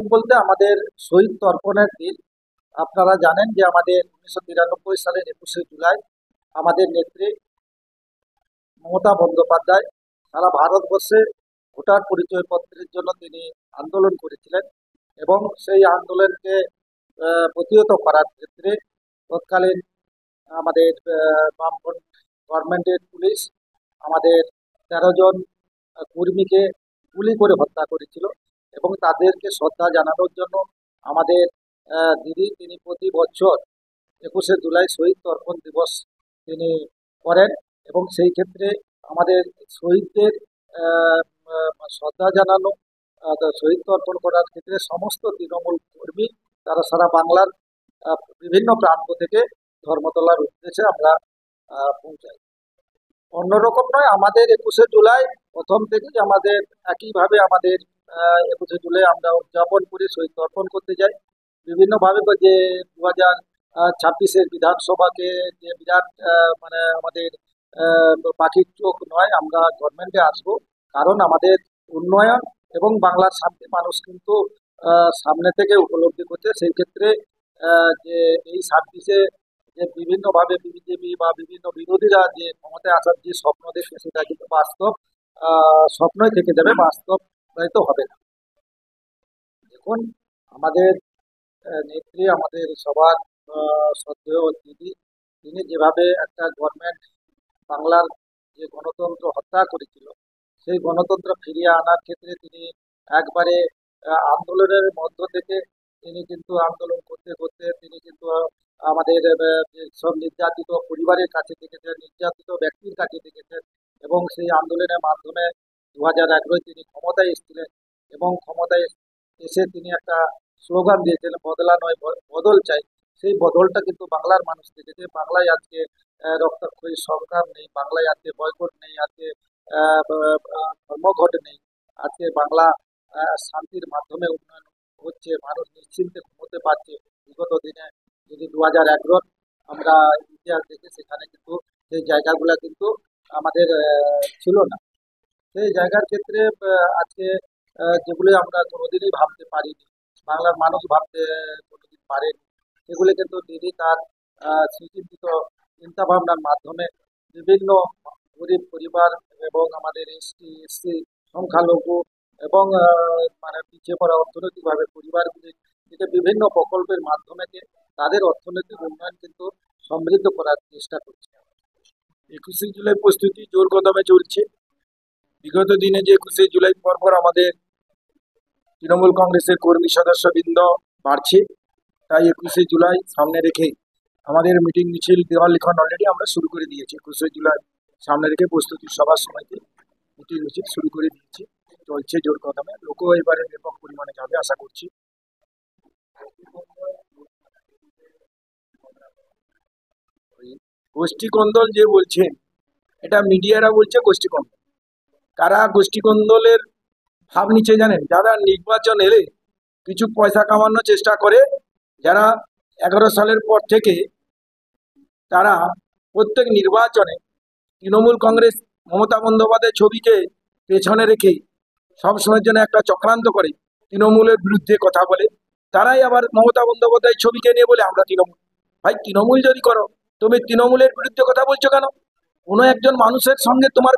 বলতে আমাদের শহীদ তর্পণের দিন। আপনারা জানেন যে আমাদের 1993 সালের 21শে জুলাই আমাদের নেত্রী মমতা বন্দ্যোপাধ্যায় সারা ভারতবর্ষে ভোটার পরিচয়পত্রের জন্য তিনি আন্দোলন করেছিলেন এবং সেই আন্দোলনকে প্রতিহত করার ক্ষেত্রে তৎকালীন আমাদের বামফ্রন্ট গভর্নমেন্টের পুলিশ আমাদের 13 জন কর্মীকে গুলি করে হত্যা করেছিল এবং তাদেরকে শ্রদ্ধা জানানোর জন্য আমাদের দিদি তিনি প্রতি বছর 21শে জুলাই শহীদ তর্পণ দিবস তিনি করেন এবং সেই ক্ষেত্রে আমাদের শহীদদের আহ, শ্রদ্ধা জানানো, শহীদ তর্পণ করার ক্ষেত্রে সমস্ত তৃণমূল কর্মী তারা সারা বাংলার বিভিন্ন প্রান্ত থেকে ধর্মতলার উদ্দেশ্যে আমরা পৌঁছাই। অন্যরকম নয়, আমাদের 21শে জুলাই প্রথম থেকেই আমাদের একইভাবে আমাদের 21শে জুলাই আমরা উদযাপন করি, শহীদ তর্পণ করতে যাই বিভিন্নভাবে। যে 2026-এর বিধানসভাকে যে বিরাট মানে আমাদের পাখির চোখ নয়, আমরা গভর্নমেন্টে আসবো, কারণ আমাদের উন্নয়ন এবং বাংলার শান্তি মানুষ কিন্তু সামনে থেকে উপলব্ধি করছে। সেই ক্ষেত্রে যে এই 26-এ যে বিভিন্নভাবে বিজেপি বা বিভিন্ন বিরোধীরা যে ক্ষমতায় আসার যে স্বপ্ন দেখছে সেটা কিন্তু বাস্তব স্বপ্নই থেকে যাবে, বাস্তব হয়তো হবে না। দেখুন, আমাদের নেত্রী আমাদের সবার শ্রদ্ধেয় দিদি, তিনি যেভাবে একটা গভর্নমেন্ট বাংলার যে গণতন্ত্র হত্যা করেছিল সেই গণতন্ত্র ফিরিয়ে আনার ক্ষেত্রে তিনি একবারে আন্দোলনের মধ্য থেকে তিনি কিন্তু আন্দোলন করতে করতে তিনি কিন্তু আমাদের যে সব নির্যাতিত পরিবারের কাছে থেকেছেন, নির্যাতিত ব্যক্তির কাছে থেকেছেন এবং সেই আন্দোলনের মাধ্যমে 2011 তিনি ক্ষমতায় এসেছিলেন এবং ক্ষমতায় এসে তিনি একটা স্লোগান দিয়েছিলেন, বদলা নয় বদল চাই। সেই বদলটা কিন্তু বাংলার মানুষ দেখেছে। বাংলায় আজকে রক্তক্ষয়ী সরকার নেই, বাংলায় আজকে বয়কট নেই, আজকে ধর্মঘট নেই, আজকে বাংলা শান্তির মাধ্যমে উন্নয়ন হচ্ছে, মানুষ নিশ্চিন্তে ঘুমোতে পারছে। বিগত দিনে যদি 2011 আমরা ইতিহাস দেখি, সেখানে কিন্তু সেই জায়গাগুলো কিন্তু আমাদের ছিল না। সেই জায়গার ক্ষেত্রে আজকে যেগুলি আমরা কোনোদিনই ভাবতে পারিনি, বাংলার মানুষ ভাবতে কোনোদিন পারেনি, সেগুলি কিন্তু দিদি তার সুচিন্তিত চিন্তা ভাবনার মাধ্যমে বিভিন্ন গরিব পরিবার এবং আমাদের এসসি সংখ্যালঘু এবং মানে পিছিয়ে পড়া অর্থনৈতিকভাবে পরিবারগুলির দিকে বিভিন্ন প্রকল্পের মাধ্যমে তাদের অর্থনৈতিক উন্নয়ন কিন্তু সমৃদ্ধ করার চেষ্টা করছে। 21শে জুলাই প্রস্তুতি জোর কদমে চলছে। বিগত দিনে যে 21শে জুলাই পরপর আমাদের তৃণমূল কংগ্রেসের কর্মী সদস্যবৃন্দ বাড়ছে, তাই 21শে জুলাই সামনে রেখে আমাদের মিটিং মিছিল দেওয়াল লিখন অলরেডি আমরা শুরু করে দিয়েছি। 21শে জুলাই সামনে রেখে প্রস্তুতি সভার সময়তে মিটিং মিছিল শুরু করে দিয়েছি, চলছে জোর কদমে। লোকও এবারে ব্যাপক পরিমাণে যাবে আশা করছি। ওই গোষ্ঠী কন্দল যে বলছেন, এটা মিডিয়ারা বলছে গোষ্ঠী কন্দল। কারা গোষ্ঠী কন্দলের ভাব নিচ্ছে জানেন? যারা নির্বাচন এলে কিছু পয়সা কামানোর চেষ্টা করে, যারা 11 সালের পর থেকে তারা প্রত্যেক নির্বাচনে তৃণমূল কংগ্রেস মমতা বন্দ্যোপাধ্যায়ের ছবিকে পেছনে রেখে সবসময়ের জন্য একটা চক্রান্ত করে তৃণমূলের বিরুদ্ধে কথা বলে, তারাই আবার মমতা বন্দ্যোপাধ্যায়ের ছবিকে নিয়ে বলে আমরা তৃণমূল। ভাই, তৃণমূল যদি করো, তুমি তৃণমূলের বিরুদ্ধে কথা বলছো কেন? কোনো একজন মানুষের সঙ্গে তোমার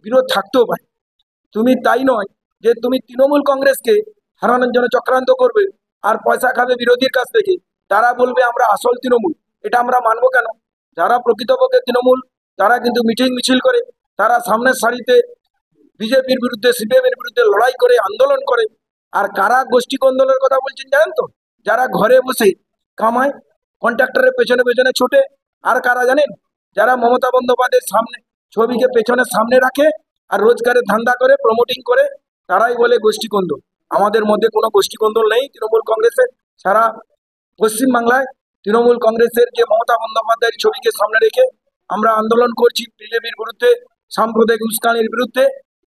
বিরোধ থাকতেও পারে। তুমি তাই নয় যে তুমি তৃণমূল কংগ্রেসকে হারানোর জন্য চক্রান্ত করবে আর পয়সা খাবে বিরোধীর কাছ থেকে, তারা বলবে আমরা আসল তৃণমূল। এটা আমরা মানবো কেন? যারা প্রকৃতপক্ষে তৃণমূল, তারা কিন্তু মিটিং মিছিল করে, তারা সামনের সারিতে বিজেপির বিরুদ্ধে সিপিএম এর বিরুদ্ধে লড়াই করে আন্দোলন করে। আর কারা গোষ্ঠী কন্দলের কথা বলছেন জানেন তো? যারা ঘরে বসে কামায়, কন্ট্রাক্টরের পেছনে পেছনে ছোটে। আর কারা জানেন? যারা মমতা বন্দ্যোপাধ্যায়ের সামনে ছবিকে পেছনে সামনে রাখে আর রোজগারের ধান্দা করে, প্রমোটিং করে, তারাই বলে গোষ্ঠী কন্দল। আমাদের মধ্যে কোনো গোষ্ঠী কন্দল নেই। তৃণমূল কংগ্রেসের সারা পশ্চিমবাংলায় তৃণমূল কংগ্রেসের যে মমতা বন্দ্যোপাধ্যায়ের ছবিকে সামনে রেখে আমরা আন্দোলন করছি বিজেপির বিরুদ্ধে, সাম্প্রদায়িক উস্কানির বিরুদ্ধে।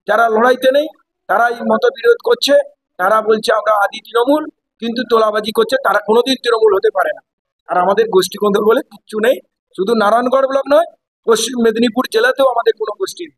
যারা লড়াইতে নেই তারাই মতবিরোধ করছে, তারা বলছে আমরা আদি তৃণমূল, কিন্তু তোলাবাজি করছে, তারা কোনোদিন তৃণমূল হতে পারে না। আর আমাদের গোষ্ঠী কন্দল বলে কিচ্ছু নেই। শুধু নারায়ণগড় ব্লক নয়, পশ্চিম মেদিনীপুর জেলাতেও আমাদের কোনো গোষ্ঠী নেই।